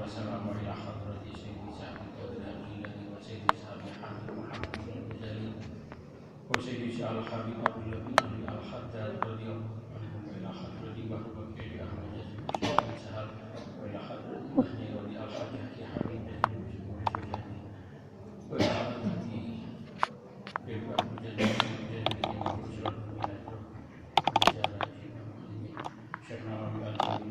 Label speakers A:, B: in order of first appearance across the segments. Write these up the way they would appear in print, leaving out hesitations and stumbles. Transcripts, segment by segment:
A: والسلام إلى حضرة سيد سعد القادر الجيلاني وسيد سعد حامد محمد الغزالي وسيد سعد الحبيب أبو النبي الحداد رضي الله عنهم إلى حضرة بحر بكير أحمد يزيد سعد وإلى حضرة محمد ولي الحاج حبيب وإلى حضرة بيبي أبو الجليل إمام بشرى المناجر بجارة إمام محمد شيخنا ربي الكريم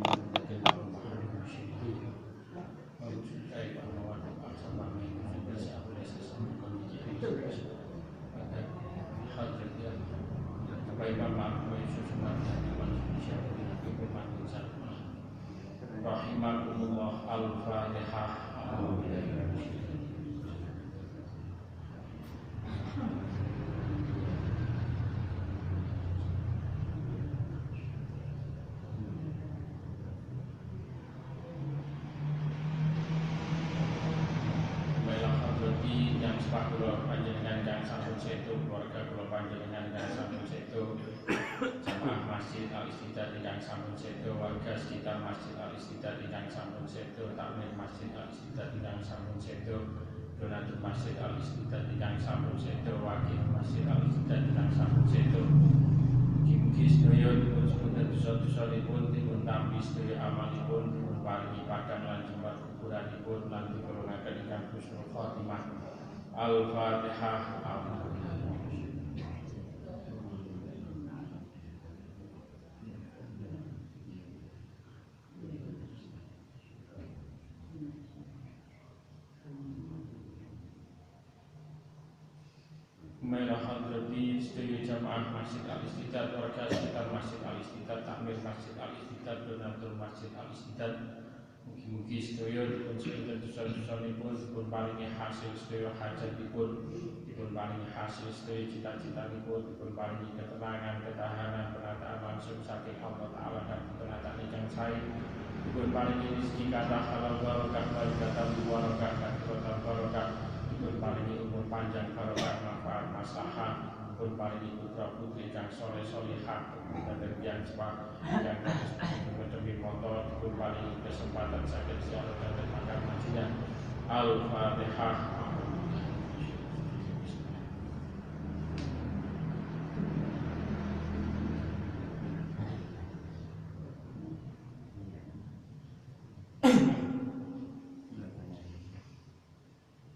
A: Rahimakumullah. Al-Fatihah. Yang sepak kula panjenengan kang sampun setu, keluarga kula panjenengan kang sampun setu, jamaah Masjid Al-Istidad ingkang sampun setu, warga sekitar Masjid Al-Istidad ingkang sampun setu, takmir Masjid Al-Istidad ingkang sampun setu, donatur Masjid Al-Istidad ingkang sampun setu, wakil Masjid Al-Istidad ingkang sampun setu. Mugi-mugi sedaya dipun sepunten dosa-dosanipun, dipun tampi sedaya amalipun, dipun paringi padhang lan jembar kuburanipun lan dipurunake ingkang husnul khotimah. Al-Fatihah. Mela hadrati sedaya jamaah Masjid Al-Istidad, warga sekitar Masjid Al-Istidad, takmir Masjid Al-Istidad, donatur Masjid Al-Istidad. Mugi-mugi sedaya dipun sepunten dosa-dosanipun, dipun paringi hasil sedaya hajatipun, dipun paringi hasil sedaya cita-citanipun, dipun paringi ketenangan, ketahanan, penataan langsung saking Allah Ta'ala dan penataan ingkang sae, dipun paringi rezeki kathah halal barokah, barakah barokah, kathah barokah, dipun paringi umur panjang barokah, manfaat maslahah, dipun paringi putra putri kang saleh salihah, dan yang cepat yang demi motor, dipun paringi kesempatan sakit ziarah dan makam Madinah. Al-Fatihah.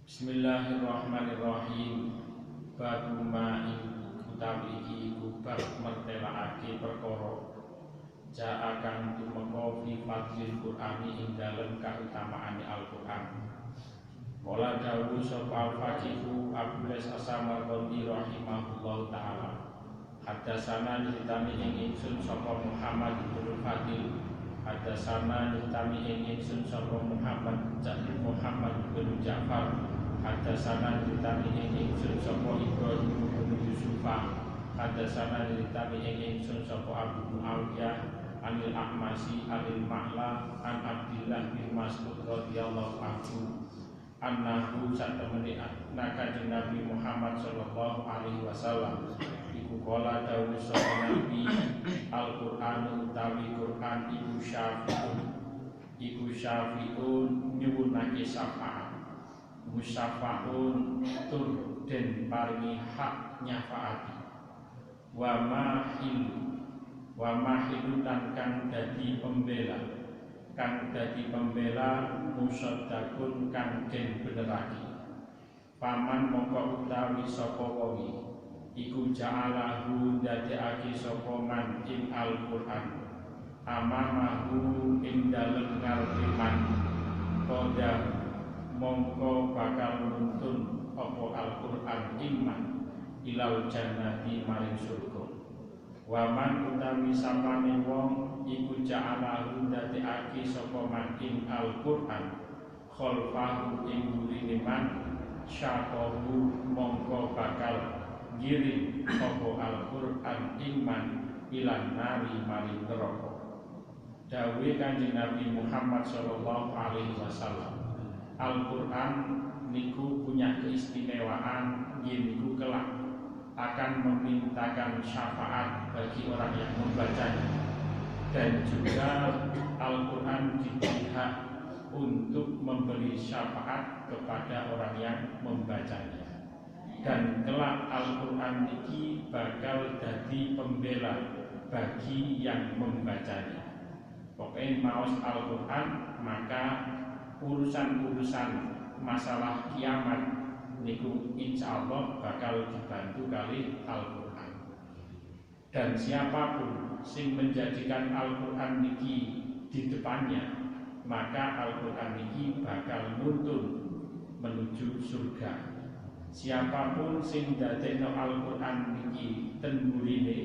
A: Bismillahirrahmanirrahim. Babu ma'in utawi iki kubab mertelakake perkara ja'akan tumeka fi fadlil Qur'ani ing dalem kautamaane Al-Qur'an. Wala dawuh sapa al-faqihu Abdul As-Samarqandi rahimahullahu taala. Hadasana nyritani ing ingsun sapa Muhammad bin Fadil. Hadasana nyritani ing ingsun sapa Muhammad bin Ja'far. Hadasana nyritani ing ingsun sapa Ibrahim bin Yusufah. Hadasana nyritani ing ingsun sapa Abu Muawiyah Anil Ahmasi Anil Ma'la An Abdillah bin Mas'ud radhiyallahu anhu annahu satemene kanjeng Nabi Muhammad sallallahu alaihi wasallam iku kala dawuh sapa Nabi Al-Qur'an utawi Qur'an iku syafi'un nyuwunake syafaat, musyafaun tur den paringi hak nyafaati, wa mahilutan kang dadi pembela musaddaqun kang den benerake. Paman mongko utawi sapa wonge iku ja'alahu dadekake sapa man ing Al-Qur'an amamahu ing dalem ngarepe man koda mongko bakal nuntun apa Al-Qur'an iman ilal jannati maring surga. Waman utawi sapane wong iku ja'alahu dadekake sapa man ing Al-Qur'an khalfahu ing burine man syaqahu mongko bakal ngiring apa Al-Qur'an iman ilan nari maring neraka. Dawuh Kanjeng Nabi Muhammad sallallahu alaihi wasallam, Al-Qur'an niku punya keistimewaan yen niku kelak akan memintakan syafaat bagi orang yang membacanya, dan juga Al-Quran diberi hak untuk memberi syafaat kepada orang yang membacanya. Dan kelak Al-Qur'an iki bakal dadi pembela bagi yang membacanya. Pokoknya maos Al-Qur'an, maka urusan-urusan masalah kiamat niku insyaallah bakal dibantu kali Al-Qur'an. Dan siapapun sing menjadikan Al-Qur'an niki di depannya, maka Al-Qur'an niki bakal nuntun menuju surga. Siapapun sing dadekno Al-Qur'an niki ten mburine,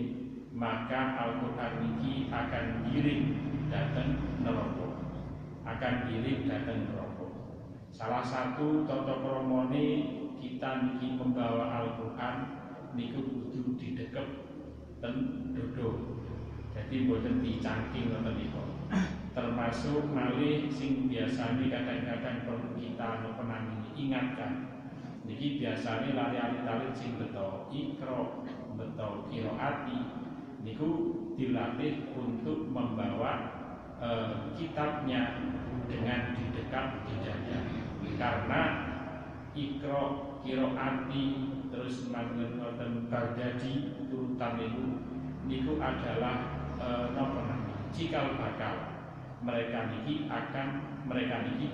A: maka Al-Qur'an niki akan giring dateng neraka. Akan giring dateng neraka. Salah satu tata kramane kita niki membawa Al-Qur'an niku kudu didekep ten dodo. Jadi boten dicangking ngoten niku. Termasuk malih sing biasane kadang-kadang perlu kita menangani ingatkan. Niki biasane lari-lari sing beto ikra, beto qiraati niku dilatih untuk membawa kitabnya dengan didekap di dada. Karena ikra, qiraati terus manten bardadi turutan niku adalah cikal bakal mereka niki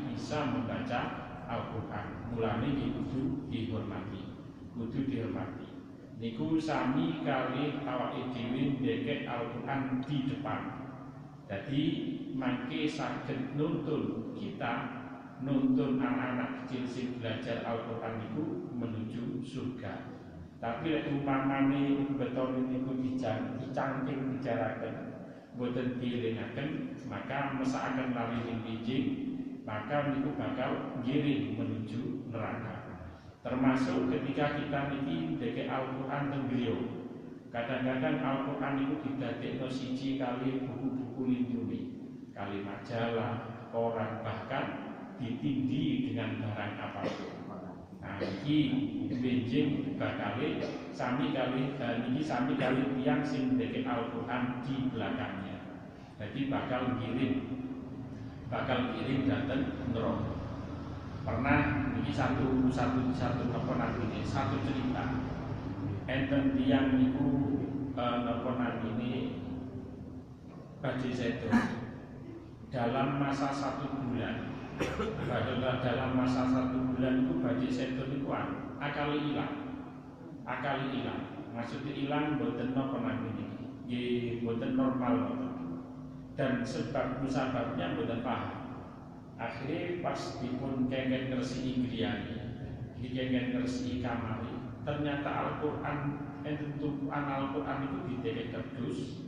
A: bisa membaca Al-Qur'an. Mulane kudu dihormati. Niku sami kali awake dhewe ndekek Al-Qur'an di depan. Jadi mangke saged nuntun anak-anak kecil sing belajar Al-Qur'an niku menuju surga. Tapi lek umpamane beton niku dicangking bicaraken, boten dielingaken, maka mesakaken lari ing bijing, maka niku bakal giring menuju neraka. Termasuk ketika kita niki ndekek Al-Qur'an teng griya. Kadang-kadang Al-Qur'an niku didadekno siji kali buku-buku lindungi, kali majalah, koran, bahkan ditindih dengan barang apapun. Nah, iki benjing bakale sami kali tiang sing ndekek Al-Qur'an di belakangnya. Jadi bakal giring dateng neraka. Pernah ini satu napa namine satu cerita. Enten tiang niku napa namine badhe sedo dalam masa 1 bulan. Dalam masa 1 bulan itu badhe sedo niku akali ilang. Maksudnya ilang boten napa namine nggih boten normal. Dan sebabnya boten paham. Akhirnya pas dipun kengken ngresiki griyane, dikengken ngresiki kamari, ternyata Al-Qur'an tumpukan Al-Qur'an itu didekek kerdus.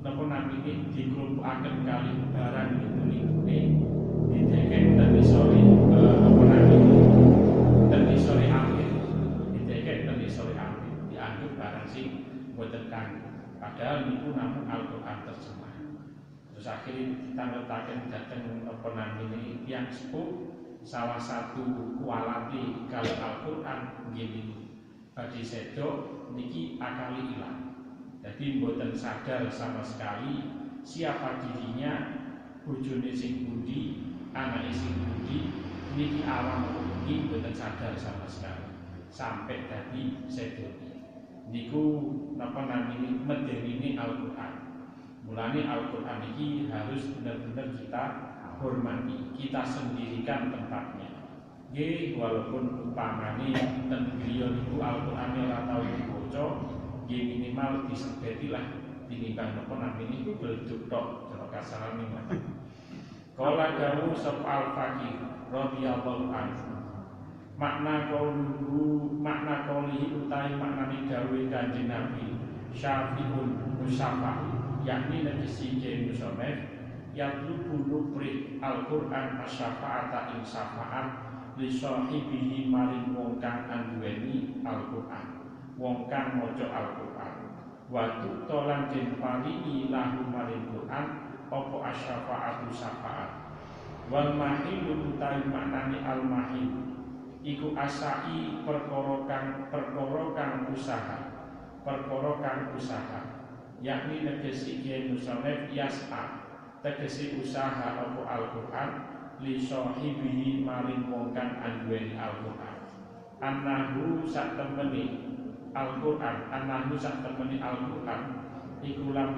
A: Napa namine diklumpukaken kali barang itu didekek ten isore napa namine ten isore akhir. Didekek ten isore akhir dianggep barang sing boten kanggo. Padahal niku namung Al-Qur'an terjemah. Terus akhirnya kita letakkan datang penamini yang sepuh. Salah satu kualati kalau Al-Qur'an gini badhe sedo niki akali ilang. Jadi mboten sadar sama sekali siapa dirinya, bojone sing pundi, anake sing pundi, niki awam niki mboten sadar sama sekali sampai dadi sedo. Niku napa namine medeni Al-Qur'an. Mulane Al-Qur'an ini harus benar-benar kita hormati, kita sendirikan tempatnya. Nggih, walaupun umpamane ten griya niku Al-Qur'an ora tau dibaca, nggih minimal disebetilah tinimbang napa namine iku bleduk tok cara kasarane ngoten. Kala dawuh sapa Al-Faqih radhiyallahu anhu. Makna qaulihi utawi maknane dawuh Kanjeng Nabi Syafi'un musafah, yakni negesi Kiai Musonef yatlubu nupri Al-Qur'an asyafa'ata ing syafa'at li sahibihi maring wong kang anduweni Al-Qur'an, wong kang maca Al-Qur'an. Wa tutolan den paringi lahu maring Qur'an apa asyafa'atu syafa'at. Wal mahil utawi maknane al-mahil iku asai perkara kang usaha, yakni negesi Kiai Musonef yas'a tegesi usaha apa Al-Qur'an li sahibihi maring wong kang anduweni Al-Qur'an. Annahu sak temeni Al-Qur'an, annahu sak temeni Al-Qur'an iku lam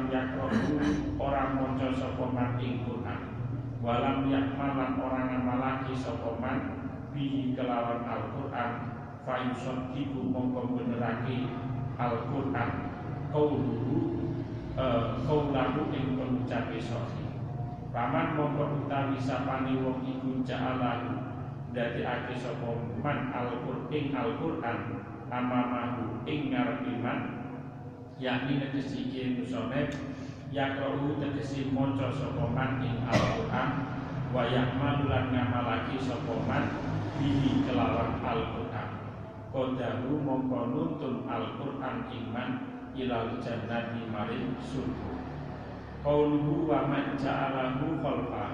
A: yakrohu orang maca sapa man ing Qur'an. Walam yakmalan orang ngamalake sapa man bihi kelawan Al-Qur'an fayusaddiqu mongko benerake Al-Qur'an qaulahu ing pengucape sahih. Paman mongko utawi sapane wong iku ja'alahu dadekake sapa man Al-Qur'an amamahu ing ngarepe man, yakni tegese iki musonef yaqra'u tegese maca sapa man ing Al-Qur'an wa ya'malu lan ngamalake sapa man bihi kelawan Al-Qur'an. Qadahu mongko nuntun Al-Qur'an iman ilal jannati maring surga. Qauluhu wa man ja'alahu khalfa,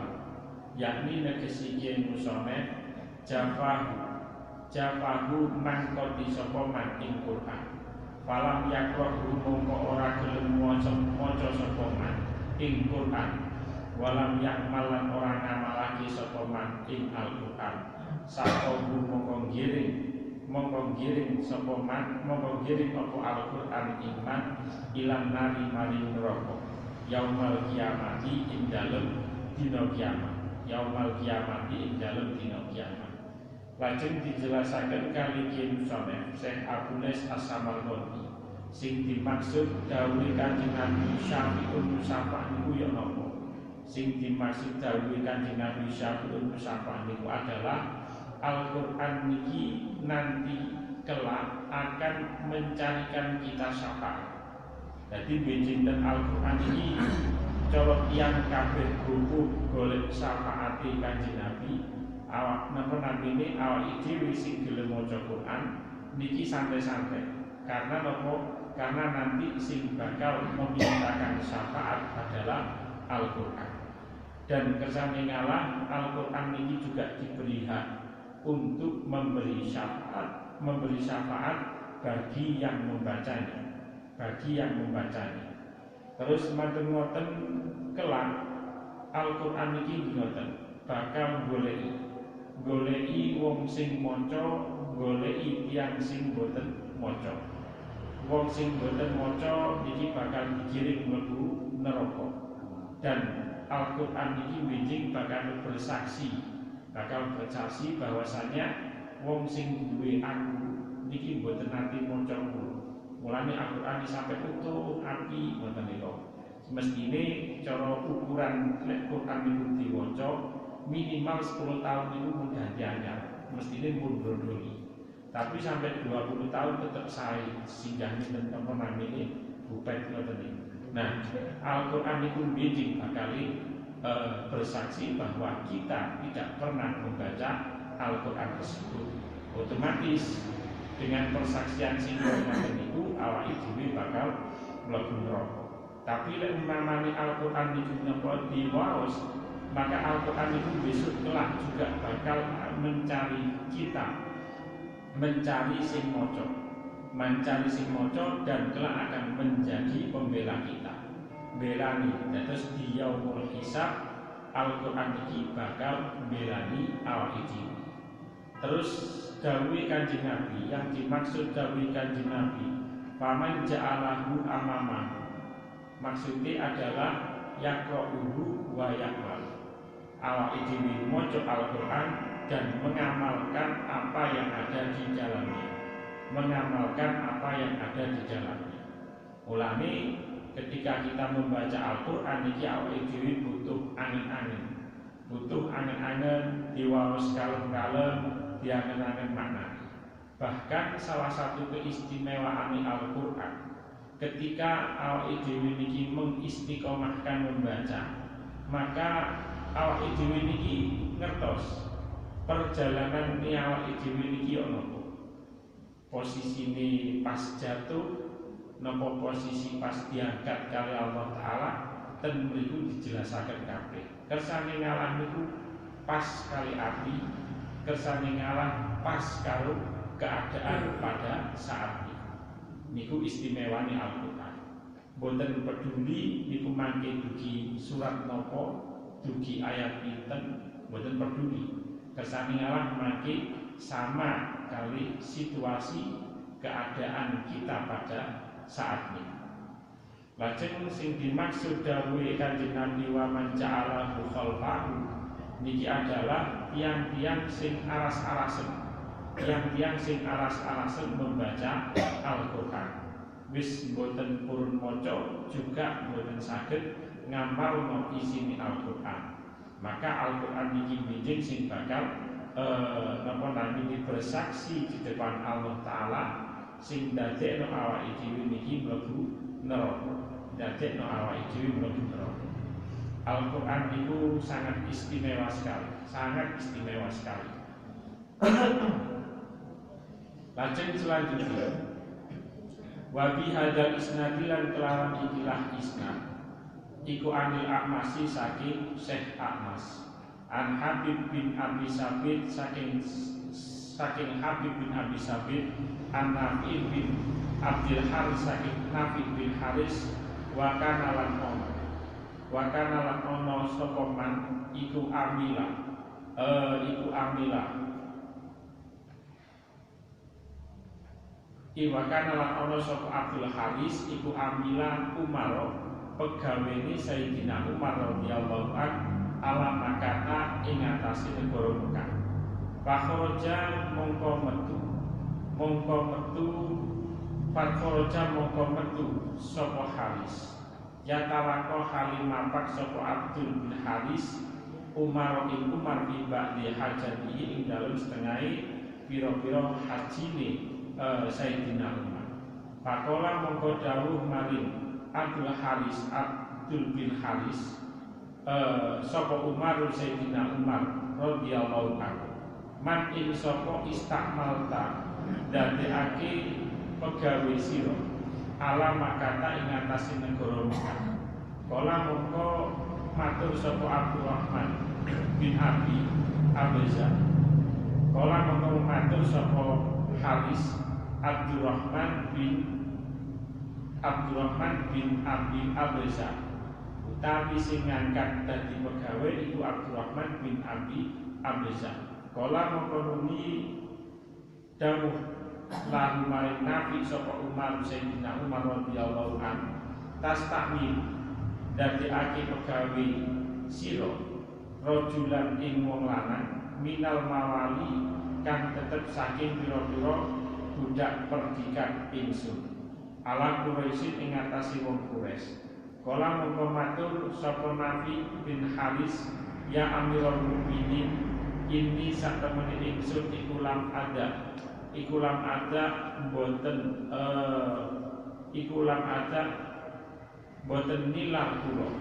A: yakni tegese iki musonef jafahu mangkoti sapa man ing Qur'an. Falam yakrohu mongko ora gelem maca sapa man ing Qur'an. Walam yakmalan ora ngamalake sapa man ing Al-Qur'an. Sakohu mongko giring sapa man, mongko giring apa Al-Qur'an iman ilang nari maring neraka. Yaumal kiamati ing dalem dina kiamat. Yaumal kiamati ing dalem dina kiamat. Lajeng dijelasaken kali Kiai Musonef Syekh Abunes As-Samarqandi sing dimaksud dawuhe Kanjeng Nabi Syafi'un Musafah niku ya napa? Sing dimaksud dawuhe Kanjeng Nabi Syafi'un Musafah niku adalah Al-Qur'an niki nanti kelak akan mencarikan kita syafaat. Jadi bijinten Al-Qur'an ini cara tiyang kabeh grupu golek syafaate Kanjeng Nabi. Awak napa namine awak dhewe sing gelem maca Quran niki santai-santai. Karena napa? Karena nanti sing bakal memintakan syafaat adalah Al-Qur'an. Dan kersane ngalah Al-Qur'an niki juga diberi hak untuk memberi syafaat bagi yang membacanya. Terus ngoten kelak Al-Qur'an niki ngoten bakal goleki wong sing maca, goleki tiyang sing boten maca. Wong sing boten maca niki bakal digiring mlebu neraka. Dan Al-Qur'an niki winjing bakal bersaksi bahwasanya wong sing duwe aku niki boten nate maca kula. Mulane Al-Qur'an sampai utuh api ngoten niku. Semestine cara ukuran lek Qur'an niku diwaca minimal 10 tahun itu pun ganti anyar, mestinya pun brodoli. Tapi sampai 20 tahun tetap saya singgahnya dan teman ini bupet ini. Nah, Al-Qur'an itu bijing bakali bersaksi bahwa kita tidak pernah membaca Al-Qur'an tersebut. Otomatis dengan persaksian singgung itu awak dhewe bakal mlebu neraka. Tapi lek umpamane Al-Qur'an itu napa diwaos, maka Al-Qur'an itu besok kelak juga bakal mencari kita, mencari sing maca dan kelak akan menjadi pembela kita. Belani terus di yaumul hisab Al-Qur'an iki bakal belani awak dhewe. Terus dawuhe Kanjeng Nabi, yang dimaksud dawuhe Kanjeng Nabi faman ja'alahu amamahu, maksudnya adalah yaqra'uhu wa ya'mal. Awak dhewe maca Al-Qur'an dan mengamalkan apa yang ada di dalamnya. Mulane ketika kita membaca Al-Qur'an iki awak dhewe butuh angen-angen diwaos kalem-kalem, diangen-angen makna. Bahkan salah satu keistimewaan Al-Qur'an ketika awak dhewe niki mengistiqomahkan membaca, maka awak dhewe niki ngertos perjalanan awak dhewe niki ana apa. Posisine pas jatuh napa posisi pas diangkat kali Allah Ta'ala, ten mriku dijelasaken kabeh. Kersane ngalah niku pas kali api, kersane ngalah pas karo keadaan pada saat itu. Niku istimewane Al-Qur'an. Boten peduli niku mangke dugi surat napa, dugi ayat pinten mboten peduli. Kersane ngalah maki sama kali situasi keadaan kita pada saat ini. Lajeng sing dimaksud dawuhe Kanjeng Nabi wa man ja'alahu khalfahu niki adalah tiang-tiang sing aras-arasen, tiang-tiang sing aras-arasen membaca Al-Qur'an. Wis mboten purun maca juga mboten saged ngamal isine Al-Qur'an. Maka Al-Qur'an niki bijing sing bakal napa namine bersaksi di depan Allah Ta'ala sing dadekno awake dhewe niki mlebu neraka. Dadekno awake dhewe mlebu neraka. Al-Qur'an itu sangat istimewa sekali, sangat istimewa sekali. Lajeng selanjutnya wa bi hadzal isnadilan kelawan ikilah isnad iku anil A'masi saking Syekh A'mas an Habib bin Abi Sabit saking Habib bin Abi Sabit an Nafi bin Abdul Haris saking Nafi bin Haris wa kana lan ono sapa man iku amila Iwakana lan ono sapa Abdul Haris iku amila Umar pegawene Sayyidina Umar radhiyallahu anhu ala makata ing atase negara Mekah. Fakhoroja mongko metu sapa Haris. Ya tawako halimapak sapa Abdul bin Haris Umar ing Umar ibadi hajati ing dalem setengahe pira-pira hajine Sayyidina Umar. Pakola mongko dawuh maring Abdul bin Haris sapa Umar Sayyidina Umar radhiyallahu anhu. Man ing sapa istakmalta dadekake pegawe sira ala makata ing atase negara Mekah. Kala mongko matur sapa Abdurrahman bin Abi Abza. Kala mongko matur sapa Haris Abdurrahman bin Abi Abza. Utawi sing ngangkat dadi pegawai iku Abdurrahman bin Abi Abza. Kala mongko nuni dawuh lahu maring Nabi sapa Umar Sayyidina Umar radhiyallahu anhu tastamil dadekake pegawe sira rajulan ing wong lanang minal mawali kang tetep saking pira-pira budak perdikan ingsun ala Quraisy ing atase wong Quraisy. Kala mongko matur sapa Nabi bin Haris ya Amirul Mukminin ini sak temene ingsun iku lam ada boten nilar kula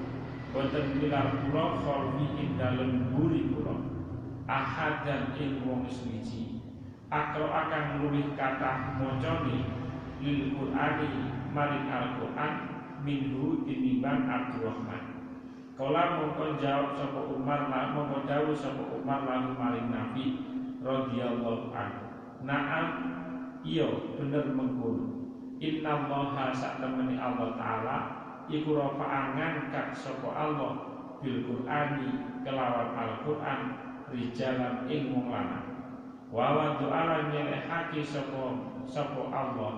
A: kholwi ing dalem mburi kula ahadan ing wong suci akro akan luwih kathah macane lil Qur'ani maring Al-Qur'an minhu tinimbang Abdurrahman. Kala mongko jawab sapa Umar mongko dawuh sapa Umar lalu maring Nabi radhiyallahu anhu. Naam iya bener mengkono. Innallaha sak temene Allah Ta'ala iku rafa'an ngangkat sapa Allah bil Qur'ani kelawan Al-Qur'an rijalan ing wong lanang. Wa wa'ala nyelehake sapa Allah.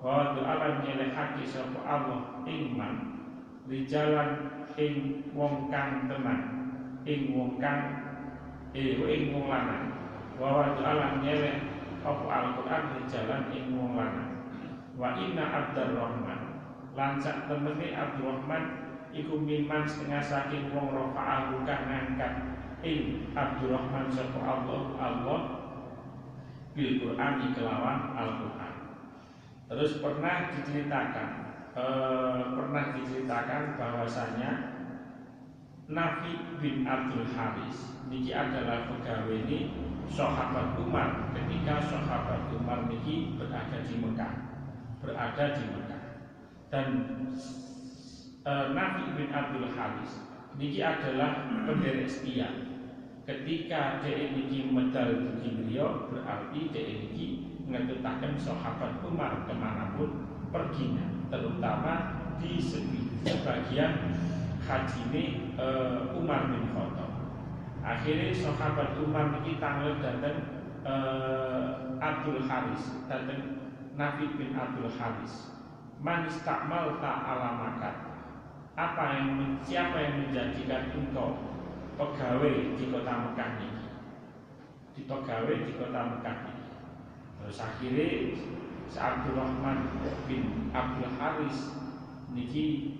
A: Wa wa'ala nyelehake sapa Allah ing man rijalan ing wong kang tenang ing wong lanang. Wa wa'ala nyeleh apa Al-Qur'an rijalan ing wong lanang. Wa inna Abdurrahman lan sak temene Abdurrahman iku miman setengah saking wong rafa'ahu kang ngangkat ing Abdurrahman sapa Allah bil Qur'an kelawan Al-Qur'an. Terus pernah diceritakan bahwasanya Nafi bin Abdul Haris niki adalah pegawai ini sahabat Umar ketika sahabat Umar niki berada di Mekah. Dan Nafi bin Abdul Haris niki adalah penderek setia. Ketika dhek niki medal dugi beliau berarti dhek niki ngetutaken sahabat Umar kemanapun perginya, terutama di sebagian hajine Umar bin Khattab. Akhirnya sahabat Umar niki tanglet dateng Abdul Haris, dateng Nafi bin Abdul Haris. Man istakmal ta'alamakat. Siapa yang menjadikan engkau pegawai di kota Mekah ini? Dipegawai di kota Mekah ini. Terus akhirnya Abdurrahman bin Abdul Haris niki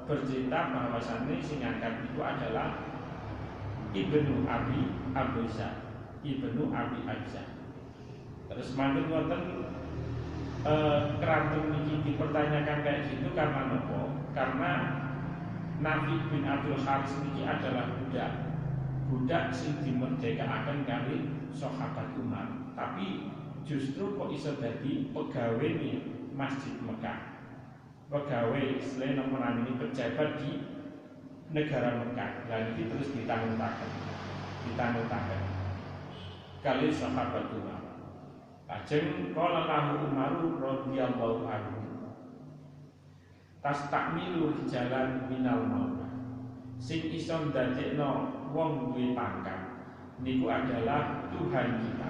A: bercerita bahwasannya sing ngangkat itu adalah Ibnu Abi Abza. Terus mangken wonten kerantun niki dipertanyakan kayak gitu karena nopo? Karena Nafi bin Abdul Haris niki adalah budak sing dimerdekakaken kali sahabat Umar. Tapi justru kok iso dadi pegawai nih Masjid Mekah. Pegawai selain nomor ini pejabat di negara Mekah. Dan ini terus ditanggung-tanggung kali sahabat Umar. Lajeng qala lahu Umar radhiyallahu anhu tastakmilu jalan minal maut. Sing iso ndadekno wong duwe pangkat niku adalah Tuhan kita.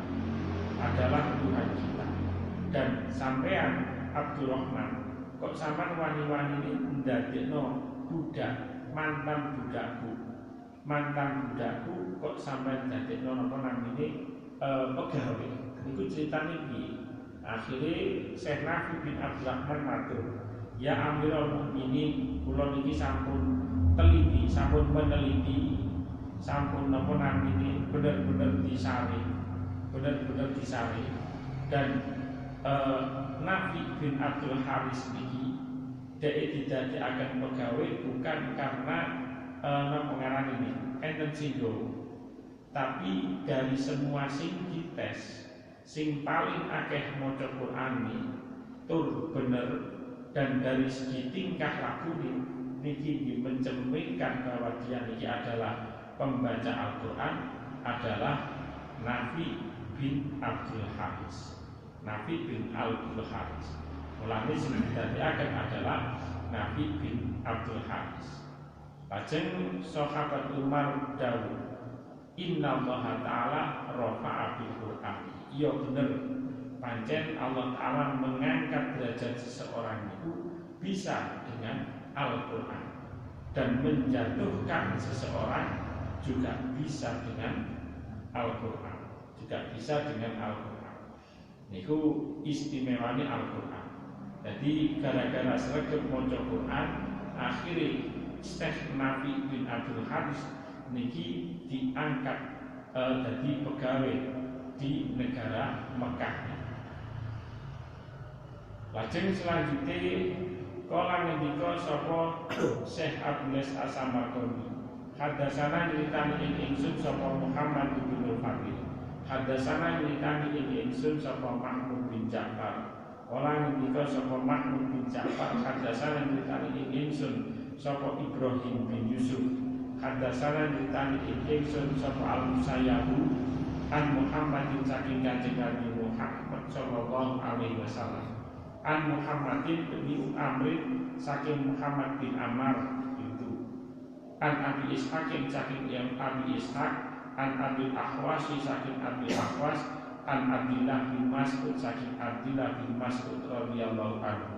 A: Dan sampean Abdurrahman kok sampean wani-wani ini ndadekno budak mantan budakku kok sampean ndadekno napa namine pegawai. Niku ceritane piye? Akhire Syekh Nafi bin Abdurrahman matur, "Ya Amirul Mukminin, kula niki sampun meneliti, sampun napa namine bener-bener disari. Dan Nafi bin Abdul Haris niki dhek didadekaken pegawai bukan karena napa ngaran ini enten singgung. Tapi dari semua sing dites, sing paling akeh maca Quran tur bener, dan dari segi tingkah laku niki mencerminkan bahwa dia niki adalah pembaca Al-Quran adalah Nafi bin Abdul Haris. Mulane sing didadekaken adalah Nafi bin Abdul Haris. Lajeng sahabat Umar dawuh, Inna Allah Ta'ala rafa'a bil Qur'an. Iya bener, pancen Allah Ta'ala mengangkat derajat seseorang itu bisa dengan Al-Quran, dan menjatuhkan seseorang juga bisa dengan Al-Quran. Niku istimewanya Al-Quran. Jadi gara-gara sregep maca Quran, akhirnya Syekh Nafi bin Abdul Haris niki diangkat jadi pegawai di negara Mekah. Lajeng selanjutnya kala ngendika sapa Syekh Abdul As-Samarqandi, hadasana nyritani ing ingsun sapa Muhammad bin Al-Fadil, hadasana nyritani ing ingsun sapa Mahmud bin Ja'far. Kala ngendika sapa Mahmud bin Ja'far, hadasana nyritani ing ingsun sapa Ibrahim bin Yusuf, hadasana nyritani ing ingsun sapa Al-Musayyabu an Muhammadin saking Kanjeng Nabi Muhammad sallallahu alaihi wasallam, an Muhammadin bin Amr saking Muhammad bin Ammar itu, an Abi Ishaq saking yang Abi Ishaq, an Abi Ahwas saking Abi Ahwas, an Abdullah bin Mas'ud saking Abdullah bin Mas'ud radhiyallahu anhu.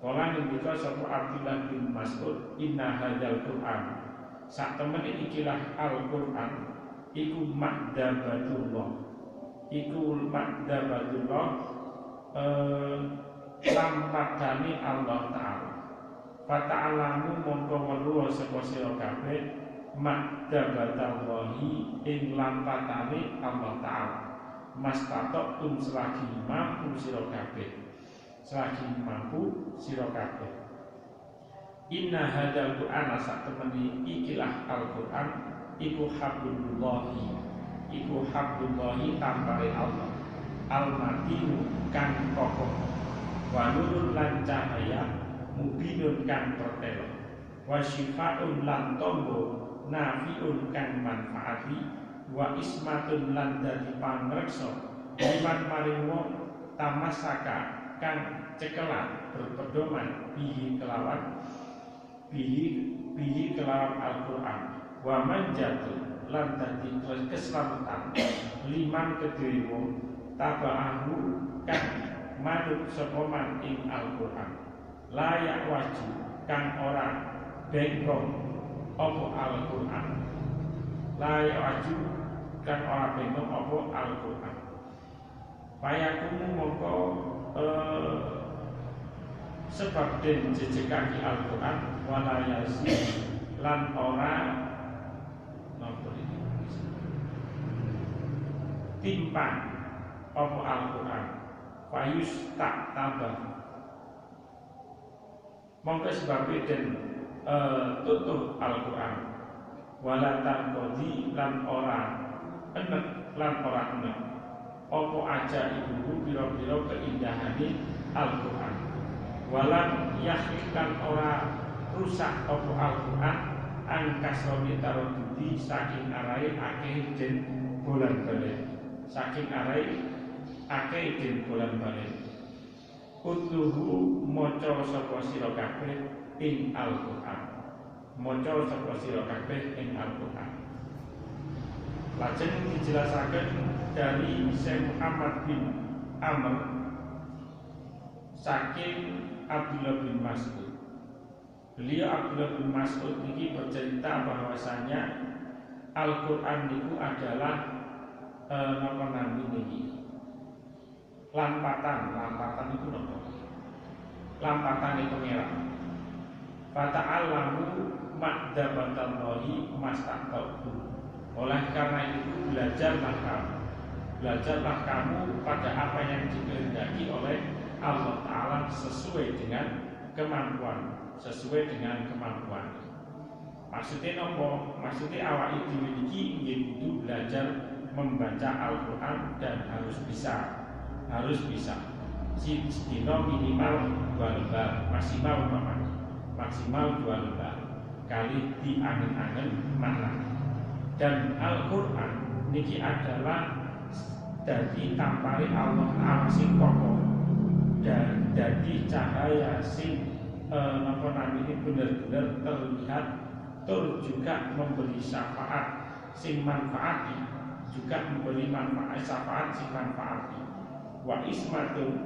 A: Kala ngendika sapa Abdullah bin Mas'ud, inna hadzal Qur'an, sak temen ikilah Al-Qur'an iku makdabatullah, lampatane Allah Ta'ala. Fata'alamu mongko weruh sapa sira kabeh makdabatallahi ing lampatane Allah Ta'ala. Mastata'tum selagi mampu sira kabeh. Inna hadzal Qur'ana sak temeni ikilah Al-Qur'an iku hablullahi tampare Allah, al-matinu kang kokoh, wa nurun lan cahaya, mubinun kang pertelo, wa syifaun lan tombo, nafiun kang manfaati, wa ismatun lan dadi pangreksa, liman maring wong tamasaka kang cekelan berpedoman bihi kelawan bihi kelawan Al-Qur'an wa man jatuh lan dadi keselamatan liman kedue wong tabaahu kang manut sapa man ing Al-Qur'an layak waju kang ora bengkok apa Al-Qur'an layak waju kang ora bengkok apa Al-Qur'an payakumu mongko sebab den jejekake Al-Qur'an wala yasi lan ora timpang apa Al-Qur'an fayus tak tambah mongko sebab den tutup Al-Qur'an wala taqdi lan ora enek apa aja ibu biro-biro keindahane Al-Qur'an walam yakhlikan ora rusak apa Al-Qur'an angkasoni tarodudi saking arai akeh den bolan-balik saking arai akeh den bolan-balik utluhu maca sapa sira kabeh ing Al-Qur'an maca sapa sira kabeh ing Al-Qur'an lajeng dijelasaken dari Syekh Muhammad bin Amr saking Abdullah bin Mas'ud. Beliau Abdullah bin Mas'ud ini bercerita bahwasanya Al-Qur'an itu adalah napa namine lampatan itu napa? Lampatan itu merah. Fata'allamu ma'dabatallahi mastaqtu. Oleh karena itu belajarlah kamu pada apa yang dikehendaki oleh Allah Ta'ala sesuai dengan kemampuan. Maksudnya nopo? Maksudnya awak itu itu belajar membaca Al-Quran dan harus bisa. Sedino minimal 2 lembar, maksimal 2 lembar. Kali diangen-angen makna. Dan Al-Quran niki adalah dadi tampari Allah Ta'ala sing kokoh dan dadi cahaya sing napa namine bener-bener terlihat tur juga memberi syafaat sing manfaati juga memberi syafaat sing manfaati wa ismatun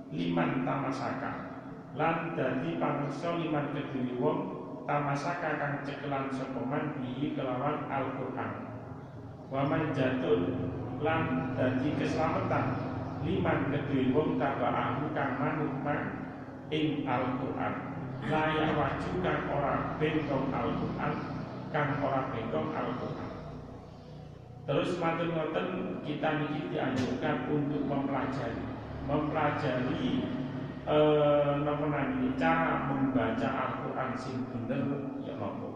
A: liman tamasaka lan dadi pangsa liman kedue wong tamasaka kang cekelan sapa man bihi kelawan Al-Qur'an wa man jatun lan dadi keselamatan liman kedue wong tabaahu kang manut ing Al-Qur'an layak waju kang ora bengkok Al-Qur'an terus matur ngoten kita niki dianjurkan untuk mempelajari napa namine cara membaca Al-Qur'an sing bener ya napa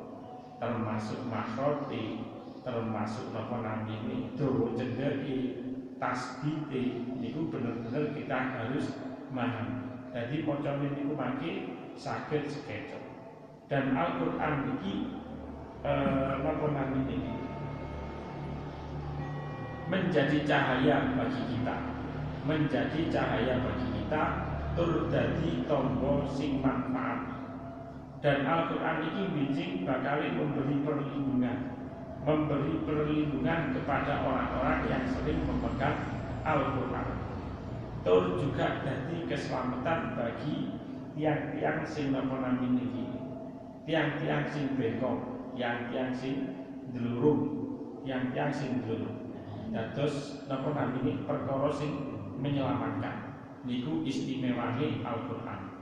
A: termasuk makhroti termasuk napa namine dawa cendheke tasdite niku bener-bener kita harus memahami. Jadi macane niku mangke saged sekeco. Dan Al-Qur'an niki napa namine menjadi cahaya bagi kita tur dadi tangga sing manfaat. Dan Al-Qur'an ini bijing bakal memberi perlindungan kepada orang-orang yang sering memegang Al-Qur'an. Tur juga dadi keselamatan bagi tiang-tiang sing napa namine iki. Tiang-tiang sing bengkok, tiang-tiang sing dlurung. Dados napa namine perkara sing menyelamatkan. Niku istimewane Al-Qur'an.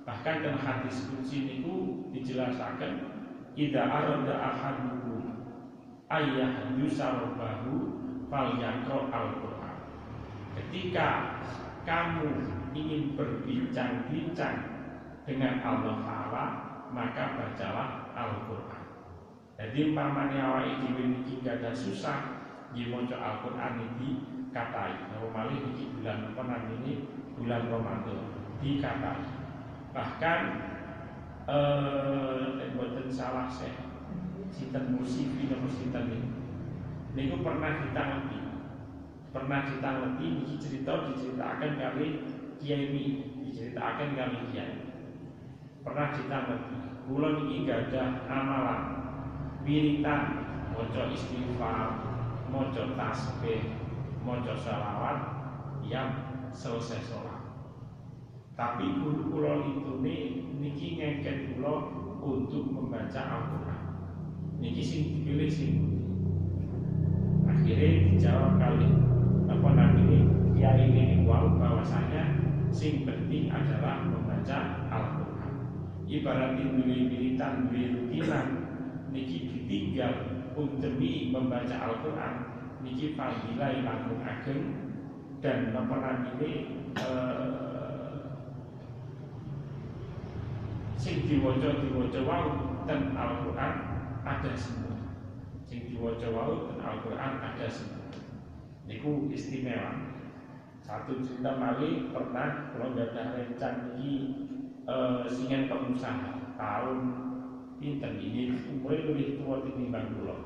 A: Bahkan dalam hadis qudsi niku dijelasaken idza arada ahadukum ayyah yusarbahu falyaqra Al-Qur'an. Ketika kamu ingin berbincang-bincang dengan Allah Ta'ala, maka bacalah Al-Qur'an. Jadi umpamane awake dhewe niki gak ada susah nggih maca Al-Qur'an iki katai. Normale iki bulan apa namine? Bulan Ramadan dikatai. Bahkan mboten salah Syekh sinten Musifi napa sinten niku pernah ditangeti niki diceritakan kali Kiai ini pernah ditangeti kula niki gadah amalan wiritan maca istighfar, maca tasbih, maca shalawat yang selesai sholat. Tapi guru kula itu niki ngengken kula untuk membaca Al-Quran. Niki sing dipilih sing akhirnya dijawab kali apa namanya kiai ini bahwasanya sing penting adalah membaca Al-Quran. Ibarat duwe wiritan, duwe rutinan niki ditinggal demi membaca Al-Quran niki fadilah langkung ageng dan apa namanya sing diwaca wau ten Al-Quran ada semua. Sing diwaca wau ten Al-Quran ada semua. Niku istimewa. Satu cerita kali pernah kalau nggak ada rencana ini singen pengusaha tahun pinten ini umurnya lebih tua timbang kula.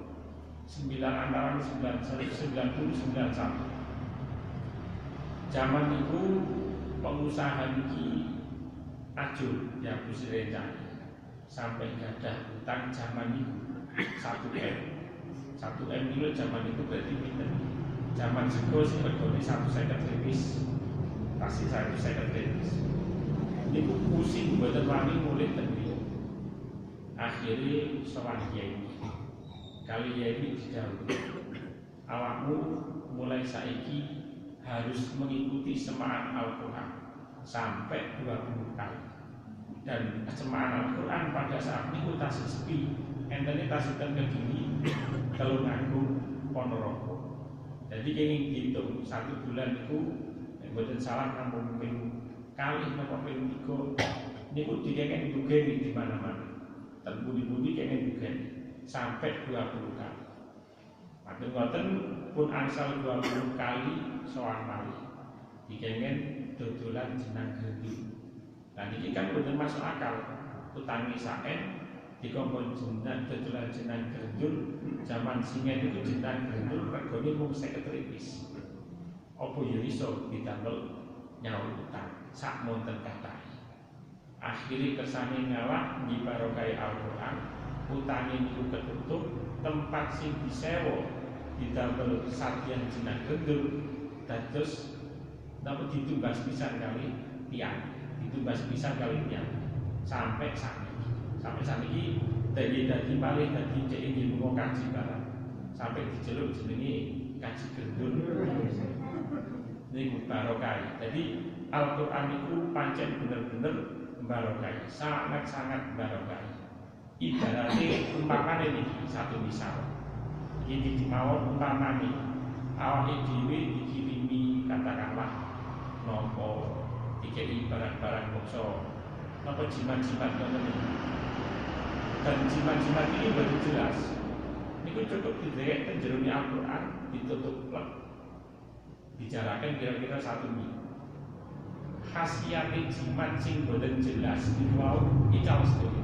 A: 1991. Zaman itu pengusaha niki ajur yang Gusti rencana sampai gadah utang zaman itu 1 M. 1 M itu zaman itu berarti pinten. Zaman sego sing regane 150.000 pasti 150.000. Niku pusing mboten wani mulih ten mriku. Akhire sowan kiai. Kali kiai didhawuhi, awakmu mulai saiki harus mengikuti semaan Al-Quran sampai 20 kali. Dan semaan Al-Quran pada saat itu tasik sepi, entene tasikan ke gini kalau ngaku ponorogo. Jadi kenging dihitung 1 bulan itu mboten salah kampung ping kali napa ping 3 niku dikenging dugeni di mana-mana. Ten budi-budi kenging dugeni sampai 20 kali. Matur ngoten pun angsal 20 kali sowan mali. Dikenging dodolan jenang gendul. Nah ini kan bener masuk akal. Utangi saen dikongkon jenang dodolan jenang gendul. Zaman singen itu jenang gendul regane mung 50.000. Apa ya iso didamel nyaur utang sak monten kathah. Akhire kersane ngalah di barokah Al-Quran, utange niku ketutup, tempat sing disewa didamel sadyan jenang gendul dados napa ditumbas pisan kali tiang, ditumbas pisan kali tiang sampai saniki dadi malih dadi cek iki lunga kaji barang sampai diceluk jenenge kaji gendul niku barokah. Jadi Al-Quran itu pancen bener-bener barokah, sangat-sangat barokah. Ibaratnya umpamane niki satu misal iki dimawon umpamane awake dhewe dikirimi katakanlah nopo dikei barang-barang bokso nopo jimat-jimat ngoten niku. Dan jimat-jimat ini baru jelas. Niku cukup diderek ten jero Al-Quran ditutup plek. Bicarakan kira-kira 1 minggu. Khasiate jimat sing boten jelas niku wau ical sedaya.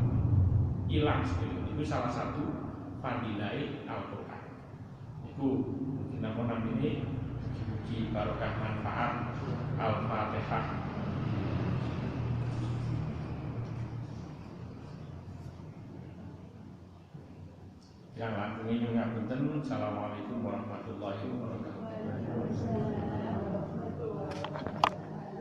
A: Ilang sedaya. Itu salah satu fadilah Al-Quran. Niku dinamo namine mugi barokah manfaat Al-Fatihah. Yang langkung ini ngapunten. Assalamualaikum warahmatullahi wabarakatuh.